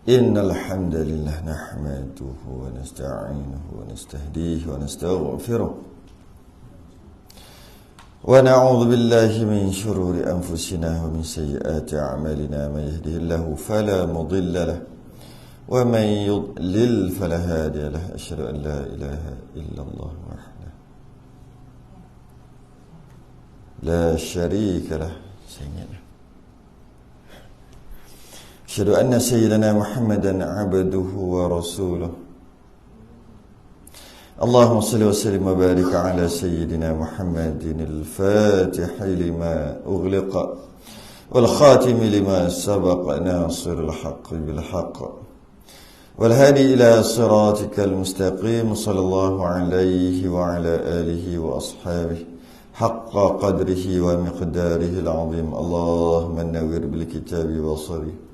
إن الحمد لله نحمده ونستعينه ونستهديه ونستغفره ونعوذ بالله من شرور أنفسنا ومن سيئات أعمالنا. من يهده الله فلا مضل له ومن يضلل فلا هادي له. أشهد أن لا إله إلا الله وحده لا شريك له. أشهد أن سيدنا محمدا عبده ورسوله. اللهم صل وسلم وبارك على سيدنا محمد الفاتح لما أغلق والخاتم لما سبق ناصر الحق بالحق والهادي إلى صراطك المستقيم. صلى الله عليه وعلى آله وأصحابه حق قدره ومقداره العظيم. اللهم نور بالكتاب بصري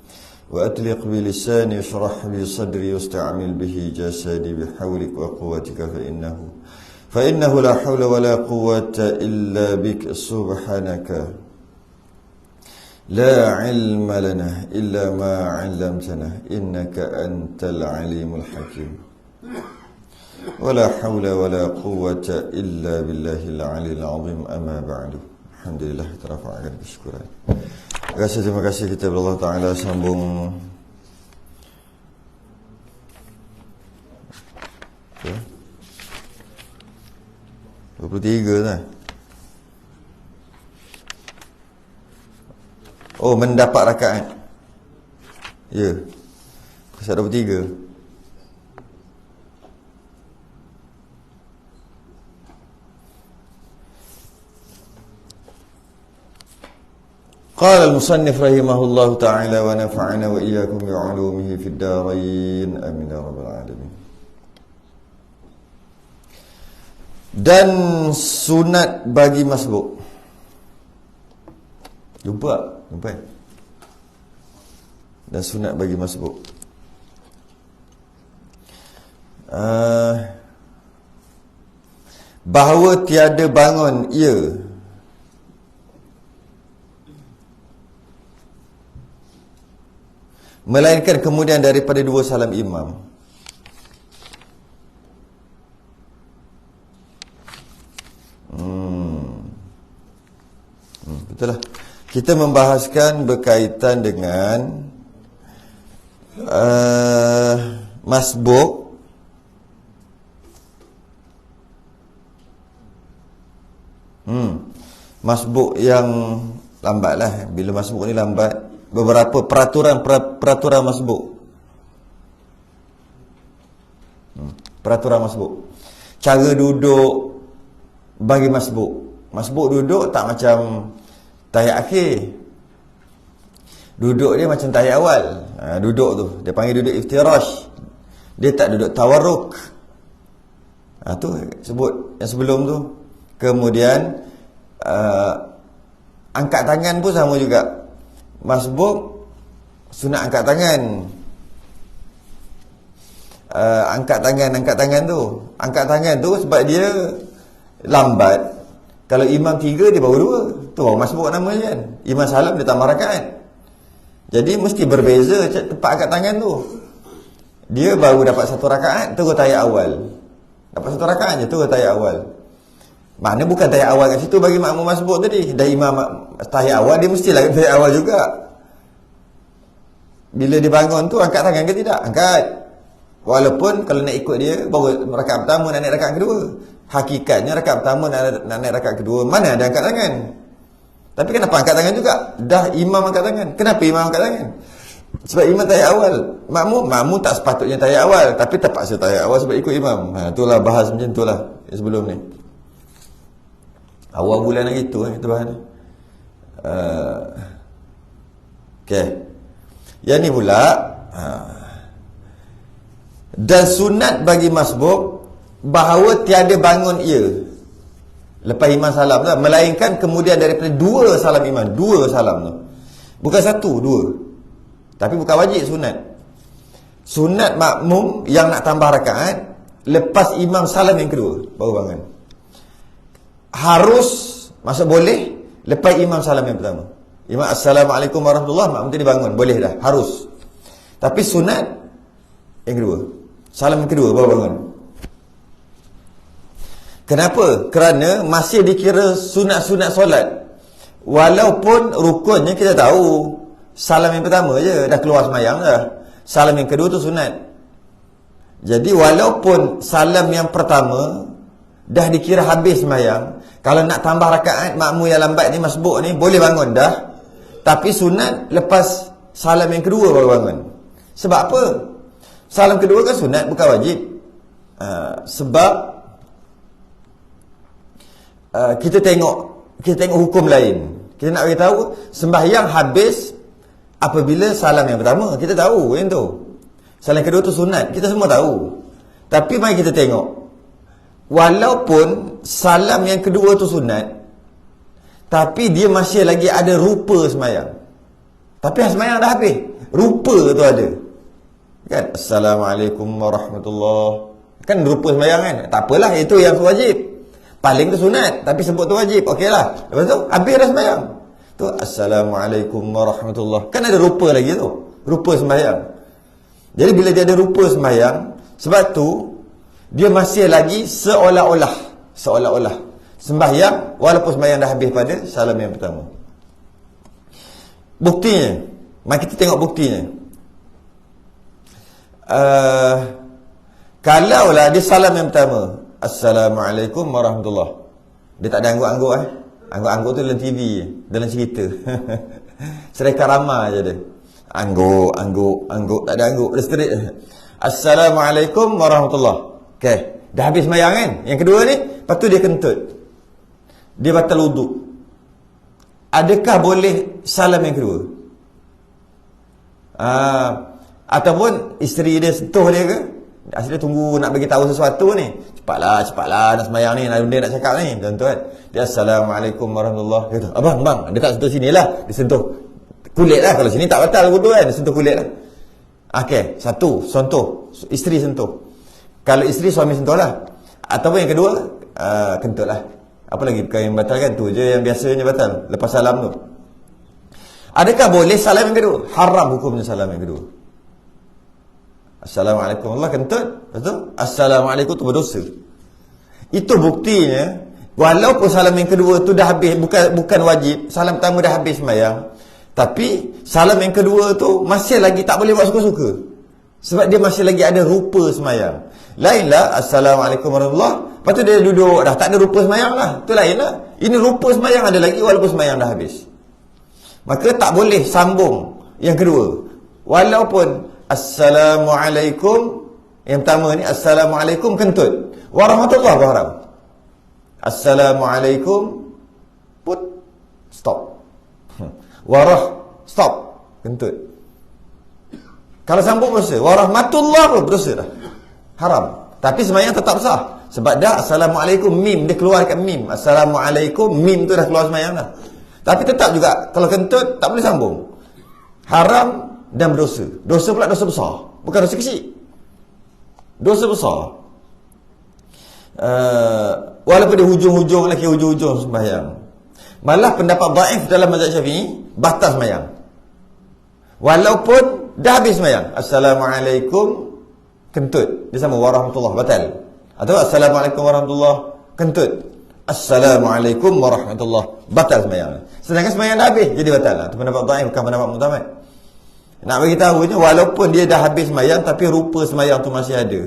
وأطلق بلساني اشرح بي صدري واستعمل به جسدي بحولك وقوتك فإنه لا حول ولا قوة إلا بك. سبحانك لا علم لنا إلا ما علمتنا إنك أنت العليم الحكيم. ولا حول ولا قوة إلا بالله العلي العظيم. أما بعد. Alhamdulillah, kita rafa'kan kesyukuran. Terima kasih kita kepada Allah Ta'ala. Sambung okay. 23 lah. Oh, mendapat rakaat. Ya, pasal 23. قال المصنف رحمه الله تعالى ونفعنا وإياكم بعلومه في الدارين آمين يا رب العالمين. Dan sunat bagi masbuk. Jumpa. Dan sunat bagi masbuk. Bahawa tiada bangun ia melainkan kemudian daripada dua salam imam. Betul lah. Kita membahaskan berkaitan dengan masbuk masbuk yang lambat lah. Bila masbuk ni lambat, beberapa peraturan masbuk. Peraturan masbuk. Cara duduk bagi masbuk. Masbuk duduk tak macam tahiyat akhir. Duduk dia macam tahiyat awal. Duduk tu dia panggil duduk iftirash. Dia tak duduk tawarruk. Tu sebut yang sebelum tu. Kemudian angkat tangan pun sama juga. Masbuk sunat angkat tangan. Angkat tangan tu sebab dia lambat. Kalau imam 3 dia baru 2. Tu baru masbuk namanya kan. Imam salam dia tambah rakaat. Jadi mesti berbeza tempat angkat tangan tu. Dia baru dapat 1 rakaat terus tahiyat awal. Dapat 1 rakaat je terus tahiyat awal. Makna bukan tahiyat awal kat situ bagi makmum masbuk tadi. Dah imam tahiyat awal, dia mestilah tahiyat awal juga. Bila dia bangun tu angkat tangan ke tidak? Angkat. Walaupun kalau nak ikut dia baru rakaat pertama nak naik rakaat kedua. Hakikatnya rakaat pertama nak naik rakaat kedua mana ada angkat tangan. Tapi kenapa angkat tangan juga? Dah imam angkat tangan. Kenapa imam angkat tangan? Sebab imam tahiyat awal. Makmum tak sepatutnya tahiyat awal, tapi terpaksa tahiyat awal sebab ikut imam. Itulah bahas macam itulah sebelum ni. Awal bulan lagi tu kita bahas ni. Okey. Yang ni pula dan sunat bagi masbuk bahawa tiada bangun ia lepas imam salam tu, melainkan kemudian daripada 2 salam imam. 2 salam tu. Bukan 1, 2. Tapi bukan wajib, sunat. Sunat makmum yang nak tambah rakaat lepas imam salam yang kedua baru bangun. Harus, maksud boleh lepas imam salam yang pertama. Imam assalamualaikum warahmatullahi wabarakatuh, makmum tadi bangun, boleh dah, harus. Tapi sunat yang kedua. Salam yang kedua baru bangun. Kenapa? Kerana masih dikira sunat-sunat solat. Walaupun rukunnya kita tahu salam yang pertama je dah keluar semayang dah. Salam yang kedua tu sunat. Jadi walaupun salam yang pertama dah dikira habis semayang, kalau nak tambah rakaat makmum yang lambat ni, masbuk ni, boleh bangun dah. Tapi sunat lepas salam yang kedua baru bangun. Sebab apa? Salam kedua kan sunat, bukan wajib. Sebab kita tengok hukum lain. Kita nak beritahu sembahyang habis apabila salam yang pertama. Kita tahu yang tu. Salam kedua tu sunat, kita semua tahu. Tapi mari kita tengok, walaupun salam yang kedua tu sunat, tapi dia masih lagi ada rupa sembahyang. Tapi sembahyang dah habis, rupa tu ada. Kan? Assalamualaikum warahmatullahi. Kan rupa sembahyang kan? Tak apalah, itu yang wajib. Paling tu sunat, tapi sebut tu wajib. Okeylah. Lepas tu habis dah sembahyang. Tu Assalamualaikum warahmatullahi. Kan ada rupa lagi tu. Rupa sembahyang. Jadi bila dia ada rupa sembahyang, sebab tu dia masih lagi seolah-olah sembahyang walaupun sembahyang dah habis pada salam yang pertama. Buktinya, mari kita tengok buktinya. Kalaulah dia salam yang pertama, Assalamualaikum warahmatullahi, dia tak ada angguk-angguk Angguk-angguk tu dalam TV, dalam cerita. Sereka ramah je dia. Angguk, tak ada angguk. Dia straight. Assalamualaikum warahmatullahi. Okey, dah habis sembahyang kan? Yang kedua ni, lepas tu dia kentut. Dia batal wuduk. Adakah boleh salam yang kedua? Ataupun isteri dia sentuh dia ke? Asal dia tunggu nak bagi tahu sesuatu ni. Cepatlah nak sembahyang ni, nak benda nak cakap ni, tuan-tuan. Dia Assalamualaikum warahmatullahi. Dia kata, abang, dia tak sentuh sini lah. Dia sentuh kulit lah. Kalau sini tak batal wudu kan, dia sentuh kulit lah. Okey, satu, sentuh. Isteri sentuh. Kalau isteri, suami sentuh lah. Ataupun yang kedua, kentut lah. Apa lagi perkara yang batal kan? Tu je yang biasanya batal lepas salam tu. Adakah boleh salam yang kedua? Haram hukumnya salam yang kedua. Assalamualaikum Allah kentut, betul? Assalamualaikum tu berdosa. Itu buktinya, walaupun salam yang kedua tu dah habis, bukan wajib, salam pertama dah habis sembahyang, tapi salam yang kedua tu masih lagi tak boleh buat suka-suka. Sebab dia masih lagi ada rupa sembahyang. Lainlah Assalamualaikum warahmatullahi, lepas tu dia duduk, dah tak ada rupa sembahyang lah. Tu lainlah. Ini rupa sembahyang ada lagi walaupun sembahyang dah habis. Maka tak boleh sambung yang kedua. Walaupun Assalamualaikum yang pertama ni, Assalamualaikum kentut, warahmatullahi wabarakatuh. Assalamualaikum put stop. Stop kentut. Kalau sambung berdosa. Warahmatullahi pun berdosa dah. Haram. Tapi sembahyang tetap sah. Sebab dah Assalamualaikum, mim dia keluar dekat mim. Assalamualaikum, mim tu dah keluar sembahyang dah. Tapi tetap juga kalau kentut tak boleh sambung. Haram dan berdosa. Dosa pula dosa besar, bukan dosa kecil. Dosa besar. Walaupun dia hujung-hujung lagi, hujung-hujung sembahyang. Malah pendapat dhaif dalam mazhab Syafi'i, batal sembahyang. Walaupun dah habis sembahyang. Assalamualaikum kentut, dia sama warahmatullahi batal. Atau Assalamualaikum warahmatullahi kentut, Assalamualaikum warahmatullahi batal sembahyang. Sedangkan sembahyang dah habis, jadi batal. Itu pendapat dhaif, bukan pendapat muktamad. Nak bagi tahu je, walaupun dia dah habis sembahyang, tapi rupa sembahyang tu masih ada.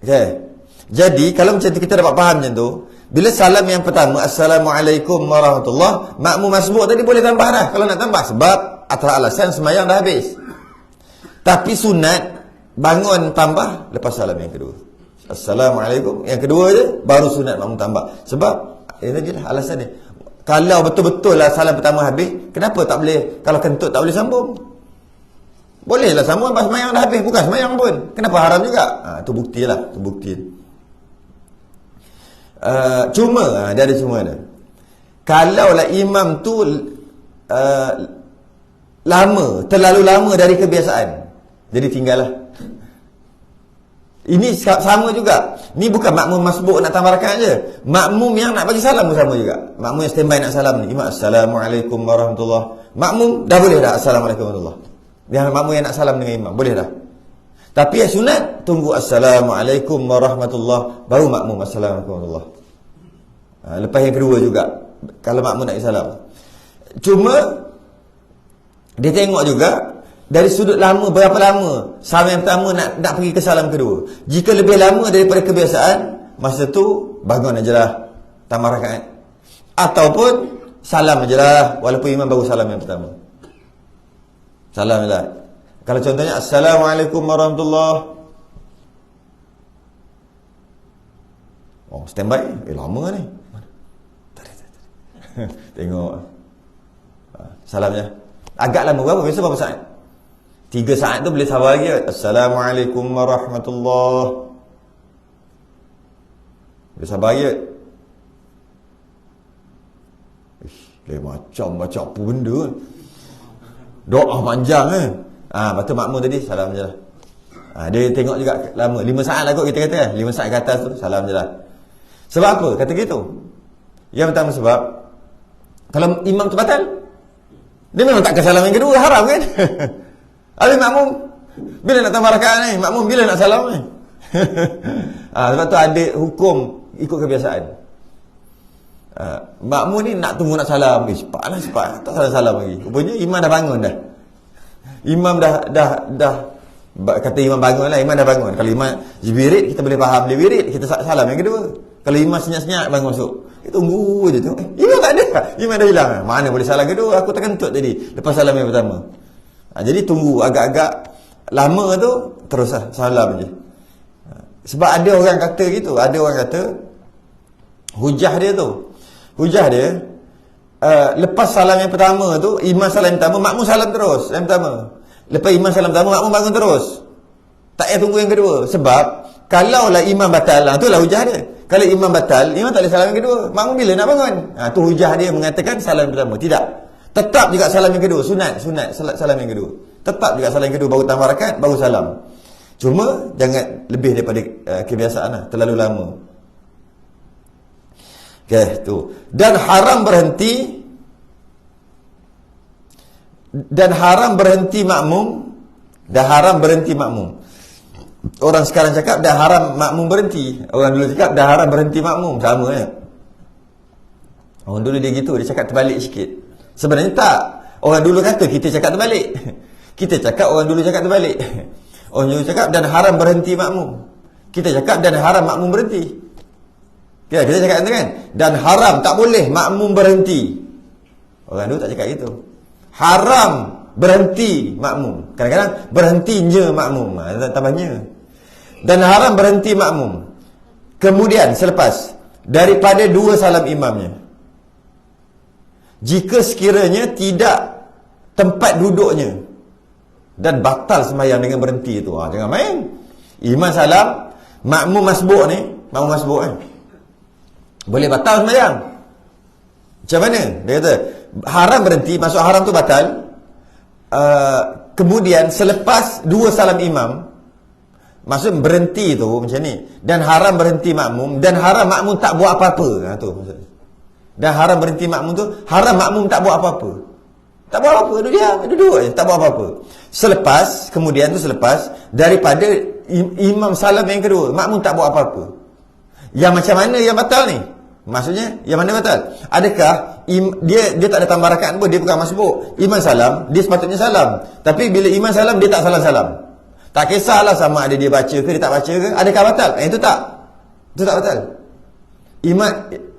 Okay. Jadi kalau macam tu kita dapat faham macam tu, bila salam yang pertama Assalamualaikum warahmatullahi, makmum masbuk tadi boleh tambah dah kalau nak tambah, sebab atas alasan sembahyang dah habis. Tapi sunat bangun tambah lepas salam yang kedua. Assalamualaikum yang kedua je baru sunat makmum tambah. Sebab tadi lah alasan dia. Kalau betul-betul lah salam pertama habis, kenapa tak boleh? Kalau kentut tak boleh sambung? Bolehlah sambung lepas sembahyang dah habis, bukan sembahyang pun. Kenapa haram juga? Itu bukti lah, itu bukti. Cuma dia ada cuma dia. Kalaulah imam tu terlalu lama dari kebiasaan, jadi tinggallah. Ini sama juga. Ni bukan makmum masbuk nak tambah rakaat je. Makmum yang nak bagi salam pun sama juga. Makmum yang standby nak salam ni. Imam Assalamualaikum warahmatullahi. Makmum dah boleh dah Assalamualaikum warahmatullahi. Yang makmum yang nak salam dengan imam boleh dah. Tapi yang sunat tunggu Assalamualaikum warahmatullahi baru makmum Assalamualaikum warahmatullahi. Lepas yang kedua juga kalau makmum nak salam. Cuma dia tengok juga dari sudut lama, berapa lama salam yang pertama nak pergi ke salam kedua. Jika lebih lama daripada kebiasaan, masa tu bangun ajalah tambah rakaat. Ataupun salam ajalah walaupun imam baru salam yang pertama. Salam ajalah. Kalau contohnya Assalamualaikum warahmatullahi. Oh, standby. Lama ni. Tengok. Salamnya. Agak lama berapa? Biasa berapa saat? 3 saat tu boleh sabar lagi. Assalamualaikum warahmatullahi. Boleh sabar lagi. Macam apa benda. Doa panjang lepas tu makmum tadi salam je lah. Dia tengok juga lama. 5 saat lah kot kita kata kan. 5 saat ke atas tu salam je lah. Sebab apa kata gitu? Yang pertama sebab kalau imam tu batal, dia memang takkan salam yang kedua. Haram kan? Habis makmum bila nak tambah rakaat ni? Makmum bila nak salam ni? Sebab tu ada hukum ikut kebiasaan. Makmum ni nak tunggu nak salam. Cepat tak salam lagi. Rupanya imam dah bangun dah. Imam dah kata imam bangun lah. Imam dah bangun. Kalau imam wirid kita boleh faham dia wirid, kita salam yang kedua. Kalau imam senyap-senyap bangun masuk, kita tunggu je tu. Imam tak ada. Imam dah hilang. Mana boleh salam kedua? Aku terkentut tadi lepas salam yang pertama. Jadi tunggu agak-agak lama tu terus salam je. Sebab ada orang kata gitu. Ada orang kata hujah dia lepas salam yang pertama tu, imam salam yang pertama, makmum salam terus yang pertama. Lepas imam salam pertama, makmum bangun terus. Tak payah tunggu yang kedua. Sebab kalaulah imam batal, itulah hujah dia. Kalau imam batal, imam tak boleh salam yang kedua. Makmum bila nak bangun? Tu hujah dia mengatakan salam yang pertama. Tidak. Tetap juga salam yang kedua. Sunat salam yang kedua. Tetap juga salam yang kedua, baru tambah rakaat, baru salam. Cuma jangan lebih daripada kebiasaan lah. Terlalu lama. Okay, tu. Dan haram berhenti makmum. Orang sekarang cakap dah haram makmum berhenti. Orang dulu cakap dah haram berhenti makmum. Sama ya. Orang dulu dia gitu, dia cakap terbalik sikit. Sebenarnya tak. Orang dulu kata kita cakap terbalik. Kita cakap orang dulu cakap terbalik. Orang dulu cakap dan haram berhenti makmum. Kita cakap dan haram makmum berhenti. Ya, kita cakap kan? Dan haram, tak boleh makmum berhenti. Orang dulu tak cakap gitu. Haram berhenti makmum. Kadang-kadang berhentinya makmum. Tambahnya. Dan haram berhenti makmum. Kemudian selepas daripada 2 salam imamnya. Jika sekiranya tidak tempat duduknya dan batal sembahyang dengan berhenti itu. Jangan main. Imam salam, makmum masbuk ni, boleh batal sembahyang. Macam mana? Dia kata haram berhenti, maksud haram tu batal. Kemudian selepas 2 salam imam, maksud berhenti tu macam ni. Dan haram berhenti makmum, dan haram makmum tak buat apa-apa. Tu maksud. Dan haram berhenti makmum tu, haram makmum tak buat apa-apa. Tak buat apa-apa, duduk je, tak buat apa-apa. Kemudian daripada imam salam yang kedua, makmum tak buat apa-apa. Yang macam mana yang batal ni? Maksudnya yang mana batal? Adakah dia tak ada tambah rakaat pun, dia bukan masbuk. Imam salam, dia sepatutnya salam. Tapi bila imam salam, dia tak salam-salam. Tak kisahlah sama ada dia baca ke dia tak baca ke, adakah batal? Itu tak batal.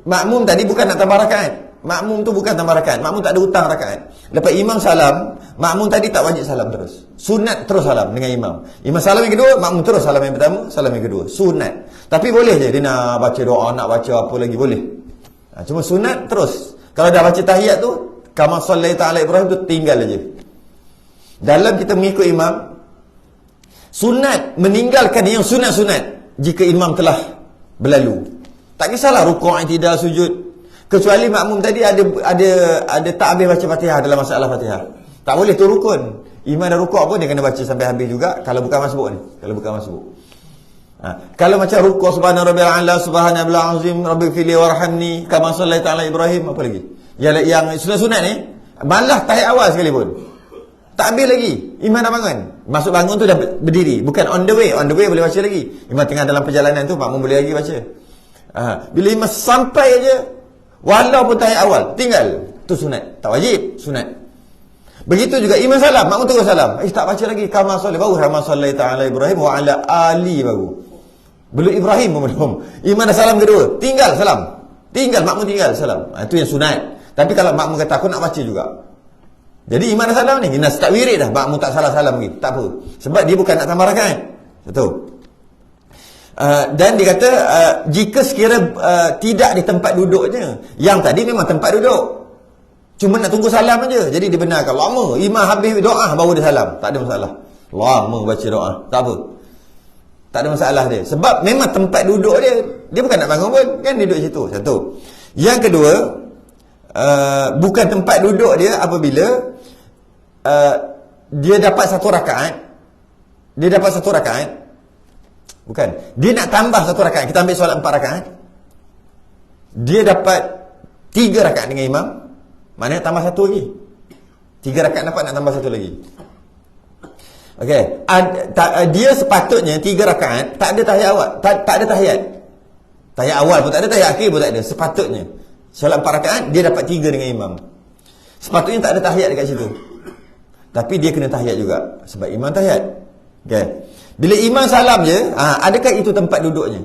Makmum tadi bukan nak tambah rakaat. Makmum tu bukan tambah rakaat. Makmum tak ada hutang rakaat. Lepas imam salam, makmum tadi tak wajib salam terus. Sunat terus salam dengan imam. Imam salam yang kedua, makmum terus salam yang pertama, salam yang kedua. Sunat. Tapi boleh je dia nak baca doa, nak baca apa lagi boleh. Cuma sunat terus. Kalau dah baca tahiyat tu, kama sallaita ala Ibrahim tu tinggal aja. Dalam kita mengikut imam, sunat meninggalkan yang sunat-sunat jika imam telah berlalu. Tak kisahlah rukuk, i'tidal, sujud. Kecuali makmum tadi ada tak habis baca Fatihah dalam masalah Fatihah. Tak boleh tu rukun. Imam dah rukuk pun dia kena baca sampai habis juga kalau bukan masbuk ni. Kalau macam rukuk subhana rabbil a'la, subhana rabbil azim, rabbighfirli warhamni kama shallaita ala Ibrahim, apa lagi? Yang sunat-sunat ni, malah tahiyat awal sekalipun. Tak habis lagi. Imam dah bangun. Masuk bangun tu dah berdiri. Bukan on the way. On the way boleh baca lagi. Imam tengah dalam perjalanan tu, makmum boleh lagi baca. Bila imam sampai aja, walaupun tahiyat awal, tinggal. Tu sunat. Tak wajib. Sunat. Begitu juga imam salam. Makmum terus salam. Tak baca lagi. Kama salli. Baru kama sallaita ala Ibrahim wa ala ali baru. Belum Ibrahim pun belum. Imam dah salam kedua. Tinggal salam. Tinggal. Makmum tinggal salam. Itu yang sunat. Tapi kalau makmum kata aku nak baca juga, jadi imam dah salam ni, nak start wirid dah, makmum tak salah-salam lagi, tak apa. Sebab dia bukan nak tambah rakaat. Satu. Dan dia kata jika sekira tidak di tempat duduknya, yang tadi memang tempat duduk, cuma nak tunggu salam aja, jadi dibenarkan. Lama imam habis doa baru dia salam, tak ada masalah. Lama baca doa, tak apa, tak ada masalah dia. Sebab memang tempat duduk dia bukan nak bangun pun, kan duduk situ. Satu. Yang kedua, bukan tempat duduk dia apabila dia dapat satu rakaat. Dia dapat satu rakaat. Bukan. Dia nak tambah satu rakaat. Kita ambil solat 4 rakaat. Dia dapat 3 rakaat dengan imam. Maknanya tambah satu lagi. 3 rakaat dapat, nak tambah satu lagi. Okey. Dia sepatutnya 3 rakaat tak ada tahiyat awal. Tak ada tahiyat. Tahiyat awal pun tak ada, tahiyat akhir pun tak ada. Sepatutnya solat 4 rakaat dia dapat 3 dengan imam. Sepatutnya tak ada tahiyat dekat situ. Tapi dia kena tahiyat juga sebab imam tahiyat. Okey. Bila imam salam je, adakah itu tempat duduknya?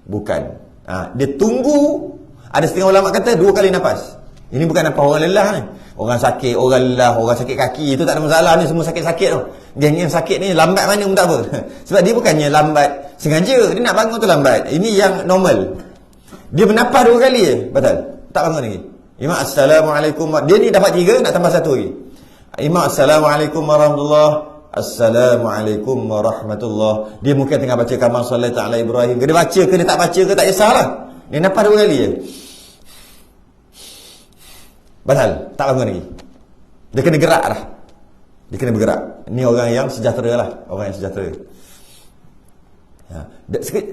Bukan. Dia tunggu. Ada setengah ulama kata 2 kali nafas. Ini bukan nafas orang lelah ni. Orang sakit, orang lelah, orang sakit kaki, itu tak ada masalah ni, semua sakit-sakit tu. Yang sakit ni lambat mana pun tak apa. Sebab dia bukannya lambat sengaja, dia nak bangun tu lambat. Ini yang normal. Dia bernafas 2 kali je, betul? Tak bangun lagi. Imam assalamualaikum. Dia ni dapat 3, nak tambah 1 lagi. Imam assalamualaikum warahmatullahi. Assalamualaikum warahmatullahi. Dia mungkin tengah baca kama shallaita ala Ibrahim. Dia baca ke dia tak baca ke tak kisahlah. Dia nafas 2 kali je. Batal, tak bangun lagi. Dia kena gerak dah. Dia kena bergerak. Ini orang yang sejahtera lah. Orang yang sejahtera.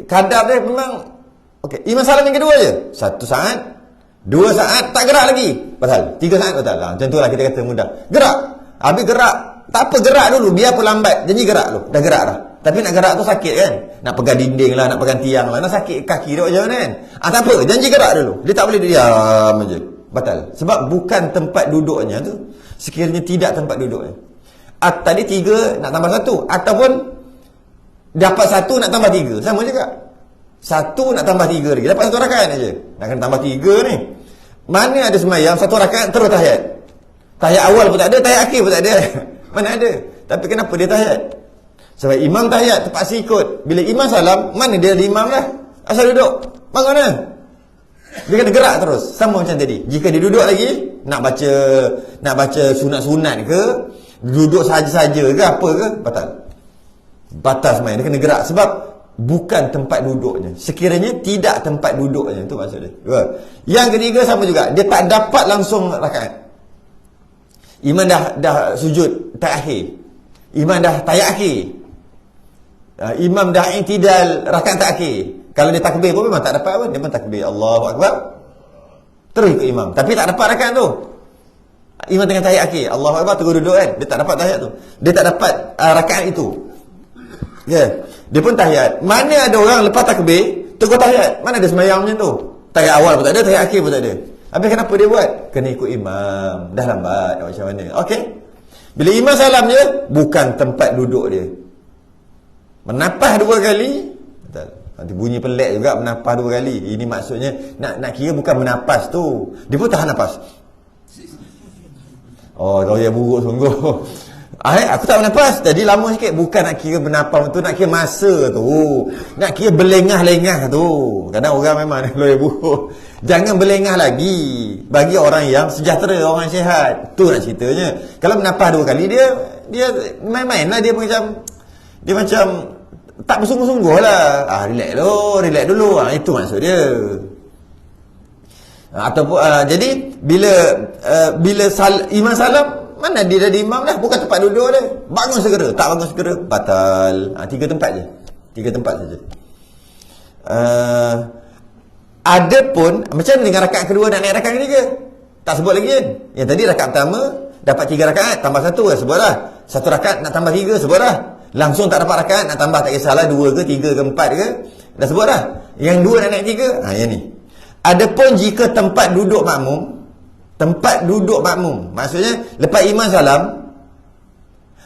Kadar dia memang okey. Imam salam yang kedua je. 1 saat, 2 saat tak gerak lagi. Batal. 3 saat batal. Macam tu lah kita kata mudah. Gerak. Habis gerak. Tak apa, gerak dulu. Biar pun lambat. Janji gerak dulu. Dah gerak dah. Tapi nak gerak tu sakit kan. Nak pegang dinding lah, nak pegang tiang lah. Nak sakit kaki dia macam mana kan. Tak apa. Janji gerak dulu. Dia tak boleh diam je. Batal. Sebab bukan tempat duduknya tu. Sekiranya tidak tempat duduknya. Tadi 3 nak tambah 1. Ataupun dapat 1 nak tambah 3. Sama juga. 1 nak tambah 3 lagi. Dapat 1 rakaat aja. Nak kena tambah 3 ni. Mana ada semayang 1 rakaat terus tahiyat. Tahiyat awal pun tak ada, tahiyat akhir pun tak ada. Mana ada. Tapi kenapa dia tahiyat? Sebab imam tahiyat terpaksa ikut. Bila imam salam, mana dia ada imam lah. Asal duduk. Bangun lah. Dia kena gerak terus. Sama macam tadi. Jika dia duduk lagi, nak baca sunat-sunat ke, duduk saja-saja ke, apa ke, batal. Batal semayang. Dia kena gerak. Sebab bukan tempat duduknya. Sekiranya tidak tempat duduknya. Itu maksud dia. Yang ketiga sama juga. Dia tak dapat langsung rakaat. Imam dah sujud terakhir. Imam dah tahiyat akhir. Imam dah i'tidal rakaat terakhir. Kalau dia takbir pun memang tak dapat pun. Dia pun takbir Allahu Akbar. Terus ikut imam. Tapi tak dapat rakaat tu. Imam tengah tahiyat akhir. Allahu Akbar terus duduk kan. Dia tak dapat tahiyat tu. Dia tak dapat rakaat itu. Dia pun tahiyat. Mana ada orang lepas takbir terus tahiyat. Mana ada semayang macam tu. Tahiyat awal pun tak ada, tahiyat akhir pun tak ada. Habis kenapa dia buat? Kena ikut imam. Dah lambat macam mana. Okey. Bila imam salam je, bukan tempat duduk dia. Menapah 2 kali. Betul. Nanti bunyi pelik juga menapah 2 kali. Ini maksudnya nak kira bukan menapas tu. Dia pun tahan nafas. Oh, kau yang buruk sungguh. Aku tak bernafas. Jadi lama sikit. Bukan nak kira bernafas tu, nak kira masa tu. Nak kira berlengah-lengah tu. Kadang orang memang lawyer buruk. Jangan berlengah lagi. Bagi orang yang sejahtera, orang yang sihat. Tu nak ceritanya. Kalau bernafas 2 kali, dia main-main lah. Dia macam tak bersungguh-sungguh lah. Relax dulu. Itu maksud dia. Ataupun jadi bila imam salam, mana dia dah imam dah, bukan tempat duduk dia. Bangun segera, tak bangun segera, batal. 3 tempat je. 3 tempat saja. Adapun macam dengan rakaat kedua nak naik rakaat ketiga, tak sebut lagi kan. Yang tadi rakaat pertama dapat 3 rakaat tambah 1 lah, sebut dah. 1 rakaat nak tambah 3, sebut dah. Langsung tak dapat rakaat nak tambah, tak kisahlah 2 ke 3 ke 4 ke, dah sebut dah. Yang 2 nak naik 3, yang ni. Adapun jika tempat duduk makmum, maksudnya lepas imam salam,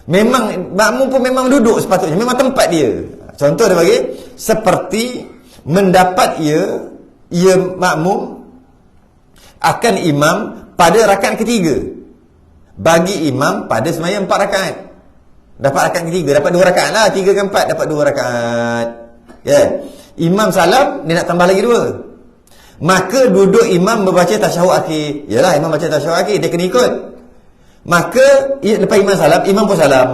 memang makmum pun memang duduk sepatutnya, memang tempat dia. Contoh dia bagi seperti mendapat ia makmum akan imam pada rakaat ketiga, bagi imam pada sembahyang 4 rakaat. Dapat rakaat ketiga, dapat 2 rakaat lah, 3 ke 4 dapat 2 rakaat. Imam salam, dia nak tambah lagi 2. Maka duduk imam membaca tasyahud akhir. Yalah, imam baca tasyahud akhir, dia kena ikut. Maka lepas imam salam, imam pun salam.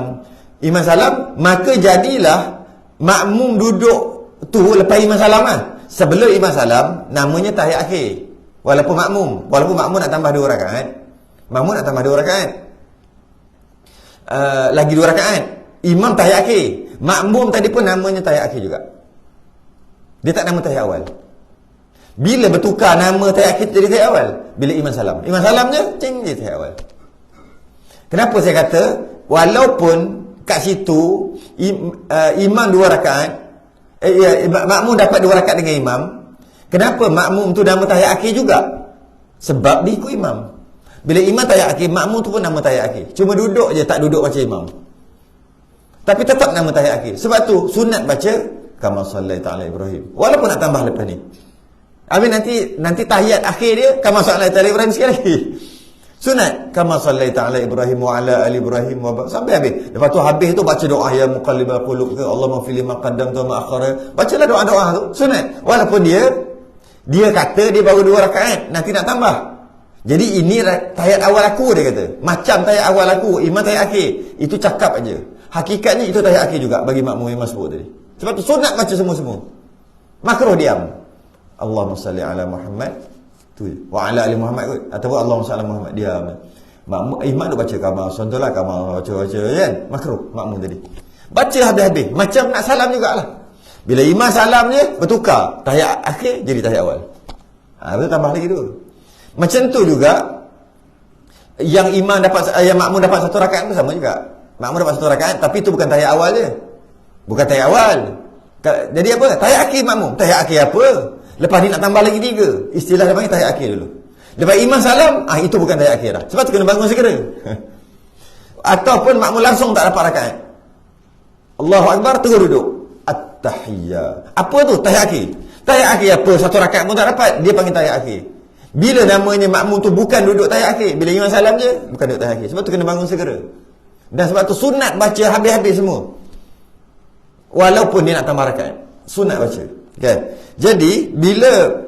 Imam salam, maka jadilah makmum duduk tu lepas imam salam lah. Sebelum imam salam, namanya tahiyat akhir. Walaupun makmum nak tambah 2 rakaat. Makmum nak tambah 2 rakaat. Lagi 2 rakaat. Imam tahiyat akhir. Makmum tadi pun namanya tahiyat akhir juga. Dia tak nama tahiyat awal. Bila bertukar nama tahiyat akhir jadi tahiyat awal? Bila imam salam. Imam salamnya jadi tahiyat awal. Kenapa saya kata walaupun kat situ imam 2 rakaat, makmum dapat 2 rakaat dengan imam, kenapa makmum tu nama tahiyat akhir juga? Sebab dia ikut imam. Bila imam tahiyat akhir, makmum tu pun nama tahiyat akhir. Cuma duduk je, tak duduk macam imam, tapi tetap nama tahiyat akhir. Sebab tu sunat baca kama sallaita ala Ibrahim, walaupun nak tambah lepas ni. Habis nanti tahiyat akhir dia kama sallaita ala Ibrahim sekali lagi. Sunat kama sallaita ala Ibrahim wa ala ali Ibrahim sampai habis. Lepas tu habis tu baca doa ya muqallibal qulub ke Allahumma fil ma qaddamtu ma akhara. Bacalah doa-doa tu, sunat. Walaupun dia kata dia baru 2 rakaat, nanti nak tambah. Jadi ini tahiyat awal aku, dia kata. Macam tahiyat awal aku, imam tahiyat akhir. Itu cakap aja. Hakikatnya itu tahiyat akhir juga bagi makmum yang sebut tadi. Sebab tu sunat baca semua-semua. Makruh diam. Allahumma salli ala Muhammad tu, wa ala ali Muhammad kot, ataupun Allahumma salli ala Muhammad, diam. Imam tu baca kama, contohlah kama baca kan, makruh makmum tadi. Baca habis-habis, macam nak salam jugalah. Bila imam salam je bertukar, tahiyat akhir jadi tahiyat awal. Betul, tambah lagi tu. Macam tu juga yang makmum dapat 1 rakaat pun sama juga. Makmum dapat 1 rakaat, tapi itu bukan tahiyat awal je. Bukan tahiyat awal. Jadi apa? Tahiyat akhir makmum. Tahiyat akhir apa? Lepas ni nak tambah lagi 3. Istilah dia panggil tahiyat akhir dulu. Lepas imam salam, itu bukan tahiyat akhir dah. Sebab tu kena bangun segera. Ataupun makmum langsung tak dapat rakaat. Allahu Akbar, terus duduk. At-tahiyyah. Apa tu tahiyat akhir? Tahiyat akhir apa? 1 rakaat pun tak dapat, dia panggil tahiyat akhir. Bila namanya makmum tu bukan duduk tahiyat akhir, bila imam salam je, bukan duduk tahiyat akhir. Sebab tu kena bangun segera. Dan sebab tu sunat baca habis-habis semua. Walaupun dia nak tambah rakaat, sunat baca. Okay. Jadi bila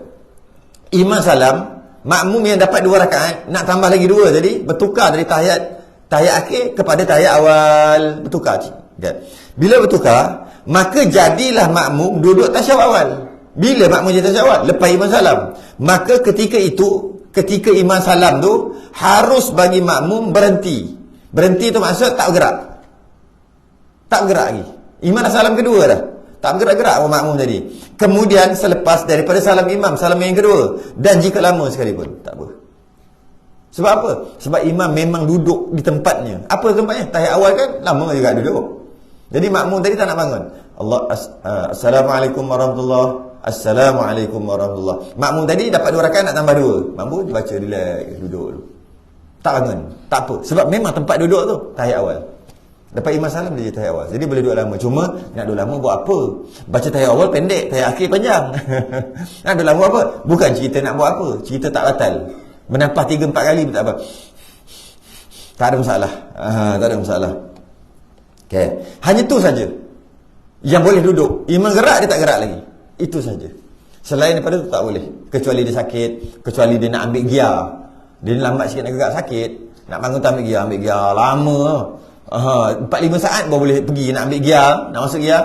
imam salam, makmum yang dapat 2 rakaat nak tambah lagi 2, jadi bertukar dari tahiyat akhir kepada tahiyat awal, bertukar. Okay. Bila bertukar, maka jadilah makmum duduk tasyahud awal. Bila makmum jadi tasyahud awal? Lepas imam salam. Maka ketika imam salam tu harus bagi makmum berhenti. Berhenti tu maksud tak bergerak. Tak bergerak lagi. Imam dah salam kedua dah, tak bergerak-gerak orang makmum tadi. Kemudian selepas daripada salam imam, salam yang kedua, dan jika lama sekalipun, tak apa. Sebab apa? Sebab imam memang duduk di tempatnya. Apa tempatnya? Tahiyat awal kan lama juga duduk. Jadi makmum tadi tak nak bangun. Assalamualaikum warahmatullahi. Assalamualaikum warahmatullahi. Makmum tadi dapat 2 rakaat nak tambah 2. Makmum dia baca relax, duduk dulu. Tak bangun. Tak apa. Sebab memang tempat duduk tu tahiyat awal. Lepas imam salam dia tahiyat awal. Jadi boleh duduk lama. Cuma nak duduk lama buat apa? Baca tahiyat awal pendek, tahiyat akhir panjang. Nak duduk lama buat apa? Bukan cerita nak buat apa. Cerita tak batal. Menampas 3-4 kali pun tak apa. Tak ada masalah. Tak ada masalah. Okay. Hanya tu saja yang boleh duduk. Imam gerak, dia tak gerak lagi. Itu saja. Selain daripada tu tak boleh. Kecuali dia sakit, kecuali dia nak ambil giar. Dia lambat sikit nak gerak, sakit. Nak bangun tak ambil giar lama. 4-5 saat baru boleh pergi nak ambil giar, nak masuk giar.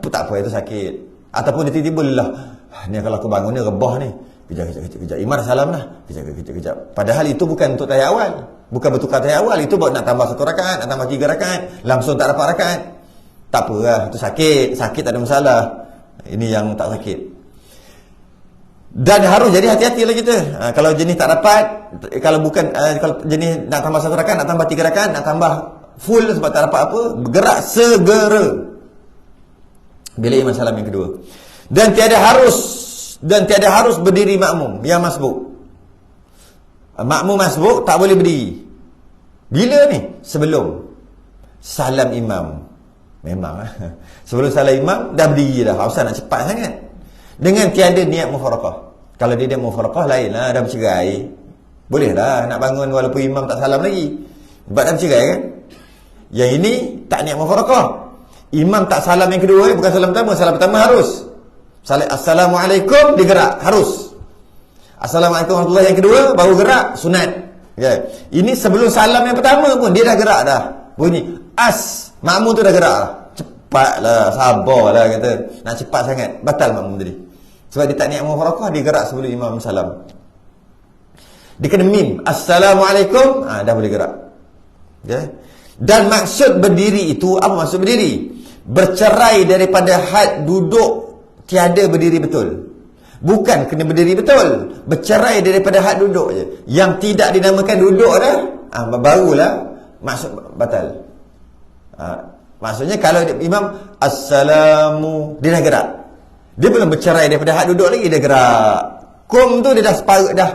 Tak apa, itu sakit. Ataupun dia tiba-tiba lelah. Ni kalau aku bangun ni rebah ni. Kejap. Imam salam lah. Kejap. Padahal itu bukan untuk tahiyat awal. Bukan bertukar tahiyat awal. Itu buat nak tambah 1 rakaat, nak tambah 3 rakaat. Langsung tak dapat rakaat. Tak apa lah. Itu sakit. Sakit tak ada masalah. Ini yang tak sakit. Dan harus jadi hati-hatilah kita. Kalau jenis tak dapat, kalau bukan kalau jenis nak tambah 1 rakaat, nak tambah 3 rakaat, nak tambah full sebab tak dapat apa, bergerak segera bila imam salam yang kedua. Dan tiada harus berdiri makmum yang masbuk. Makmum masbuk tak boleh berdiri. Bila ni? Sebelum salam imam. Memang sebelum salam imam dah berdiri dah. Usah nak cepat sangat. Dengan tiada niat mufaraqah. Kalau dia mufaraqah lain lah, dah bercerai. Boleh lah nak bangun walaupun imam tak salam lagi. Sebab dah bercerai kan. Yang ini tak niat mufaraqah. Imam tak salam yang kedua, bukan salam pertama. Salam pertama harus. Assalamualaikum, dia gerak, harus. Assalamualaikum warahmatullahi yang kedua, baru gerak, sunat. Okay. Ini sebelum salam yang pertama pun, dia dah gerak dah. Bunyi, makmum tu dah gerak lah. Cepatlah, sabarlah kata. Nak cepat sangat, batal makmum tadi. Sebab dia tak niat mufaraqah, dia gerak sebelum imam salam. Dia kena mim, Assalamualaikum, dah boleh gerak. Okay. Dan maksud berdiri itu, apa maksud berdiri? Bercerai daripada had duduk, tiada berdiri betul. Bukan kena berdiri betul, bercerai daripada had duduk je. Yang tidak dinamakan duduk dah, barulah maksud batal. Maksudnya kalau imam Assalamu, dia dah gerak. Dia belum bercerai daripada had duduk lagi, dia gerak. Kum tu dia dah separuh dah,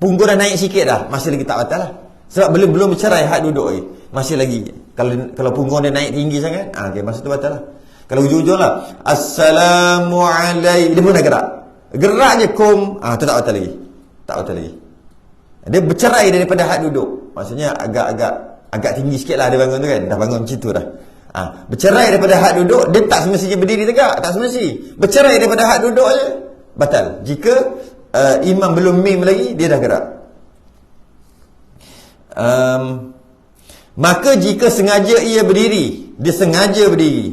punggung dah naik sikit dah, masih lagi tak batal lah. Sebab belum bercerai had duduk lagi, masih lagi. Kalau punggung dia naik tinggi sangat, okay, masa tu batal lah. Kalau hujung-hujung lah Assalamualaikum, dia pun dah gerak. Gerak je kum, tu tak batal lagi. Tak batal lagi. Dia bercerai daripada had duduk. Maksudnya agak tinggi sikit lah dia bangun tu kan. Dah bangun macam tu dah. Bercerai daripada had duduk, dia tak semestinya berdiri tegak, tak semesti. Bercerai daripada had duduk je, batal. Jika imam belum mim lagi, dia dah gerak. Maka jika sengaja ia berdiri, dia sengaja berdiri,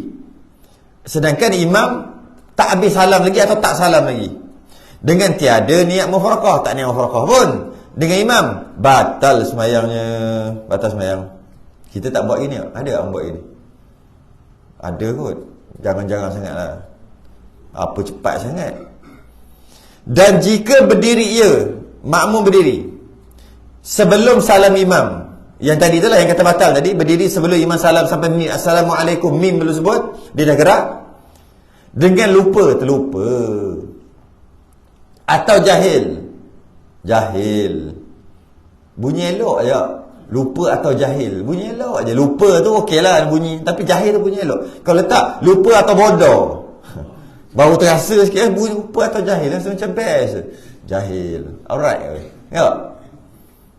sedangkan imam tak habis salam lagi atau tak salam lagi, dengan tiada niat mufaraqah, tak niat mufaraqah pun dengan imam, batal semayangnya. Batal semayang. Kita tak buat gini. Ada orang buat gini? Ada kot. Jangan-jangan sangat lah. Apa cepat sangat. Dan jika berdiri ia, makmum berdiri sebelum salam imam, yang tadi itulah yang kata batal tadi, berdiri sebelum imam salam sampai mim, Assalamualaikum, mim belum sebut, dia dah gerak. Dengan terlupa atau jahil, bunyi elok je. Lupa atau jahil, bunyi elok je. Lupa tu okey lah bunyi, tapi jahil tu bunyi elok. Kalau letak lupa atau bodoh, baru terasa sikit bunyi lupa atau jahil, rasa macam best. Jahil, alright. Tengok,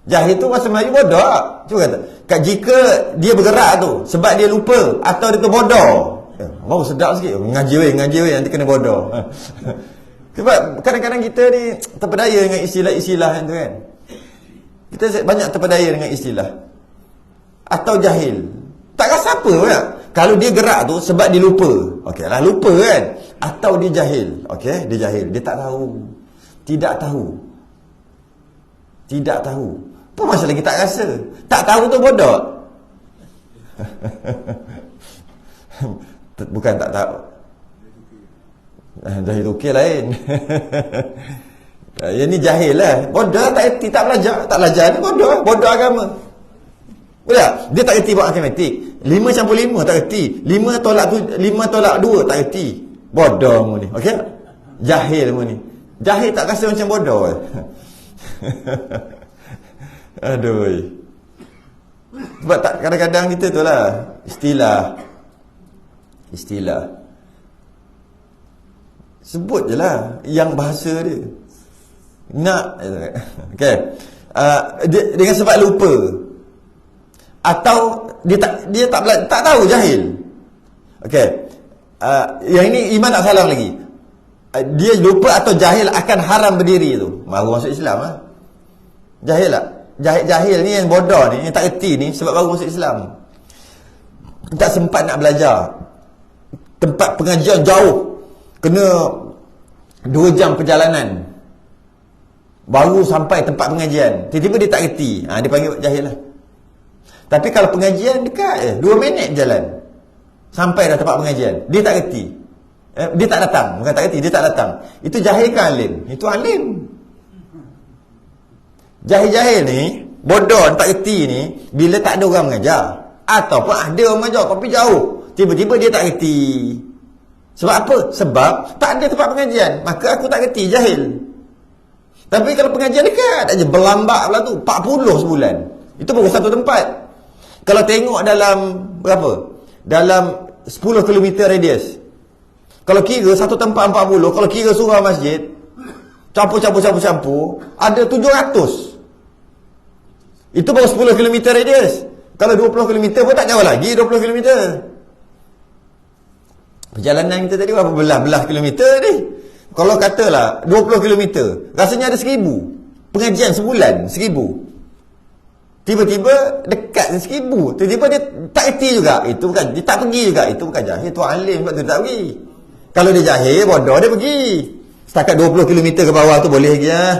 jahil tu bahasa Melayu bodoh. Cuba kata, jika dia bergerak tu sebab dia lupa atau dia tu bodoh, baru sedap sikit. Ngaji weh nanti kena bodoh. Sebab kadang-kadang kita ni terpedaya dengan istilah-istilah yang tu kan. Kita banyak terpedaya dengan istilah. Atau jahil, tak rasa apa kan. Kalau dia gerak tu sebab dia lupa, okey lah, lupa kan. Atau dia jahil, okey, dia jahil, dia tak tahu. Tidak tahu. Apa masalah lagi tak rasa? Tak tahu tu bodoh. Bukan tak tahu. Jahil okey lain. Yang ni jahil lah. Bodoh, tak erti, tak belajar ni bodoh agama. Boleh tak? Dia tak erti buat matematik. 5 campur 5 tak erti. 5 tolak 2 tak erti. Bodoh mu ni. Okey? Jahil mu ni. Jahil tak rasa macam bodoh. Aduh. Sebab tak, kadang-kadang kita tu lah istilah sebut je lah yang bahasa dia nak. Okay. Dengan sebab lupa atau dia tak tahu, jahil. Okay. Yang ini iman tak salam lagi. Dia lupa atau jahil akan haram berdiri tu, baru masuk Islam lah. Jahil lah. Jahil ni yang bodoh ni, yang tak erti ni, sebab baru masuk Islam. Tak sempat nak belajar. Tempat pengajian jauh, kena 2 jam perjalanan baru sampai tempat pengajian. Tiba-tiba dia tak erti, dia panggil jahil lah. Tapi kalau pengajian dekat 2 minit jalan sampai dah tempat pengajian, dia tak erti, Dia tak datang. Bukan tak reti, dia tak datang. Itu jahil ke alim? Itu alim. Jahil-jahil ni, bodoh tak reti ni, bila tak ada orang mengajar. Ataupun ada orang mengajar tapi jauh, tiba-tiba dia tak reti. Sebab apa? Sebab tak ada tempat pengajian. Maka aku tak reti, jahil. Tapi kalau pengajian dekat aja, berlambak pula tu 40 sebulan. Itu baru satu tempat. Kalau tengok dalam berapa? Dalam 10 km radius. Kalau kira satu tempat 40, kalau kira surau masjid, campur, ada 700. Itu baru 10 km radius. Kalau 20 km pun tak jauh lagi, 20 km. Perjalanan kita tadi berapa belah kilometer ni? Kalau katalah 20 km, rasanya ada 1000. Pengajian sebulan 1000. Tiba-tiba dekat 1000. Tiba-tiba dia tak erti juga. Itu bukan, dia tak pergi juga. Itu bukan jahil, tu alim sebab tu dia tak pergi. Kalau dia jahil, bodoh dia pergi. Setakat 20 km ke bawah tu boleh lagi lah.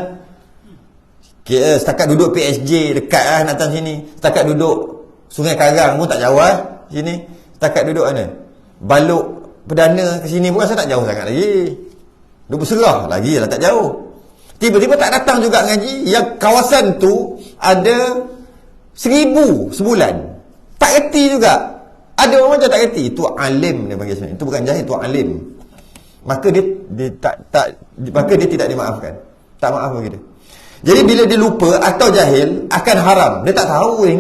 Setakat duduk PSJ dekat lah nak datang sini. Setakat duduk Sungai Karang pun tak jauh lah sini. Setakat duduk mana? Balok Perdana ke sini pun rasa tak jauh sangat lagi. Duduk Berserah lagi lah tak jauh. Tiba-tiba tak datang juga ngaji. Yang kawasan tu ada 1000 sebulan. Tak reti juga. Ada orang macam tak reti. Itu alim dia panggil sebenarnya. Itu bukan jahil, itu alim. Maka dia tidak dimaafkan. Tak maaf bagi dia. Jadi bila dia lupa atau jahil akan haram. Dia tak tahu, dia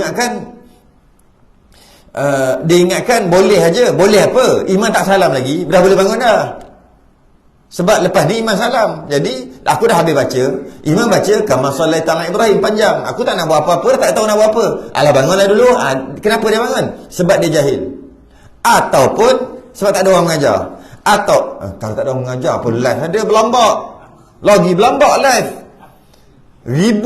ingatkan boleh aja. Boleh apa? Iman tak salam lagi, dah boleh bangun dah. Sebab lepas ni iman salam. Jadi aku dah habis baca. Iman baca kama sallaita ala Ibrahim panjang. Aku tak nak buat apa-apa, dah tak tahu nak buat apa. Alah bangunlah dulu. Kenapa dia bangun? Sebab dia jahil. Ataupun sebab tak ada orang mengajar. Atau kalau tak ada orang mengajar apa, live ada berlambak. Lagi berlambak live. 1000.